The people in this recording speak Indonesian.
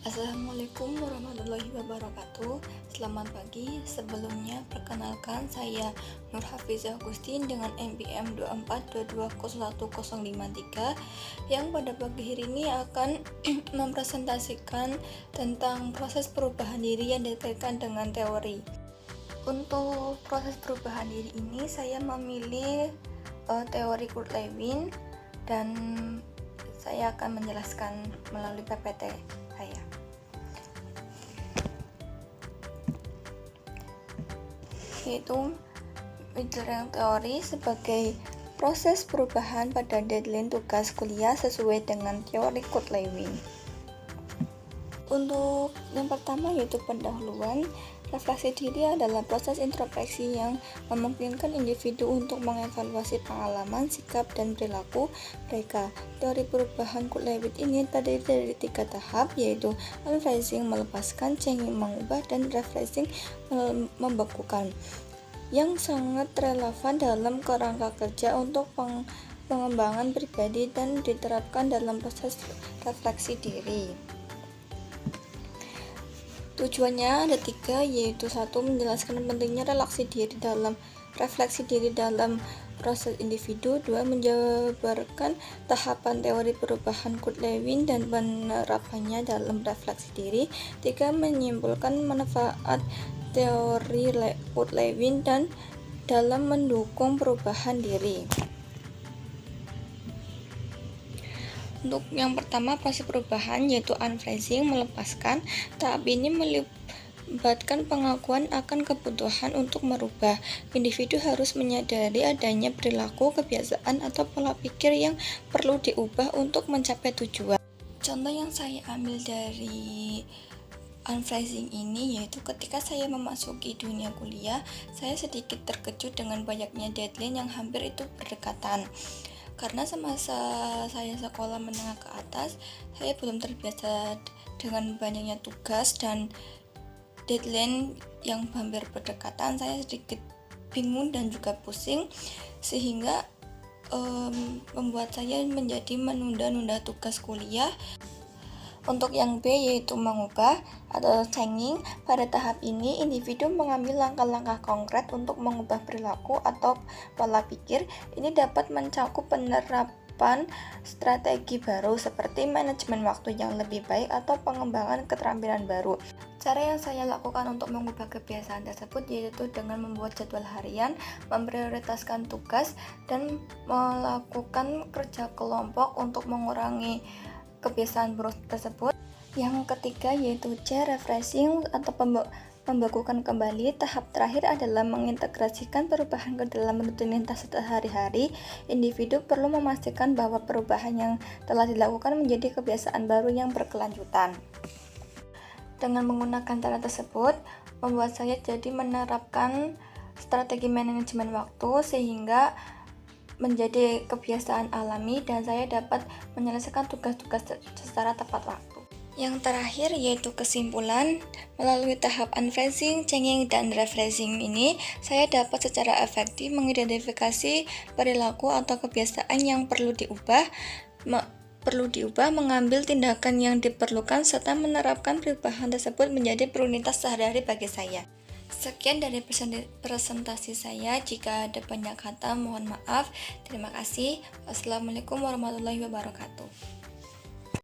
Assalamualaikum warahmatullahi wabarakatuh. Selamat pagi. Sebelumnya perkenalkan, saya Nur Hafizah Agustin dengan NPM 2422011053 yang pada pagi hari ini akan mempresentasikan tentang proses perubahan diri yang dikaitkan dengan teori. Untuk proses perubahan diri ini saya memilih teori Kurt Lewin dan saya akan menjelaskan melalui PPT saya. Yaitu Midlerang teori sebagai proses perubahan pada deadline tugas kuliah sesuai dengan teori Kurt Lewin. Untuk yang pertama yaitu pendahuluan. Refleksi diri adalah proses introspeksi yang memungkinkan individu untuk mengevaluasi pengalaman, sikap, dan perilaku mereka. Teori perubahan Kurt Lewin ini terdiri dari 3 tahap, yaitu unphrasing melepaskan, changing mengubah, dan refreshing membekukan, yang sangat relevan dalam kerangka kerja untuk pengembangan pribadi dan diterapkan dalam proses refleksi diri. Tujuannya ada 3, yaitu 1. Menjelaskan pentingnya refleksi diri dalam proses individu. 2. Menjabarkan tahapan teori perubahan Kurt Lewin dan penerapannya dalam refleksi diri. 3. Menyimpulkan manfaat teori Kurt Lewin dan dalam mendukung perubahan diri. Untuk yang pertama, proses perubahan yaitu unphrasing melepaskan. Tahap ini melibatkan pengakuan akan kebutuhan untuk merubah. Individu harus menyadari adanya perilaku, kebiasaan, atau pola pikir yang perlu diubah untuk mencapai tujuan. Contoh yang saya ambil dari unphrasing ini yaitu ketika saya memasuki dunia kuliah, saya sedikit terkejut dengan banyaknya deadline yang hampir itu berdekatan. Karena semasa saya sekolah menengah ke atas, saya belum terbiasa dengan banyaknya tugas dan deadline yang hampir berdekatan. Saya sedikit bingung dan juga pusing, sehingga membuat saya menjadi menunda-nunda tugas kuliah. Untuk yang B yaitu mengubah atau changing. Pada tahap ini, individu mengambil langkah-langkah konkret untuk mengubah perilaku atau pola pikir. Ini dapat mencakup penerapan strategi baru seperti manajemen waktu yang lebih baik atau pengembangan keterampilan baru. Cara yang saya lakukan untuk mengubah kebiasaan tersebut yaitu dengan membuat jadwal harian, memprioritaskan tugas, dan melakukan kerja kelompok untuk mengurangi kebiasaan buruk tersebut. Yang ketiga yaitu C, refreshing atau membekukan kembali. Tahap terakhir adalah mengintegrasikan perubahan ke dalam rutinitas sehari-hari. Individu perlu memastikan bahwa perubahan yang telah dilakukan menjadi kebiasaan baru yang berkelanjutan. Dengan menggunakan cara tersebut, membuat saya jadi menerapkan strategi manajemen waktu sehingga menjadi kebiasaan alami dan saya dapat menyelesaikan tugas-tugas secara tepat waktu. Yang terakhir yaitu kesimpulan. Melalui tahap unphrasing, changing, dan refreshing ini, saya dapat secara efektif mengidentifikasi perilaku atau kebiasaan yang perlu diubah, mengambil tindakan yang diperlukan, serta menerapkan perubahan tersebut menjadi prioritas sehari-hari bagi saya. Sekian dari presentasi saya. Jika ada banyak kata, mohon maaf. Terima kasih. Wassalamualaikum warahmatullahi wabarakatuh.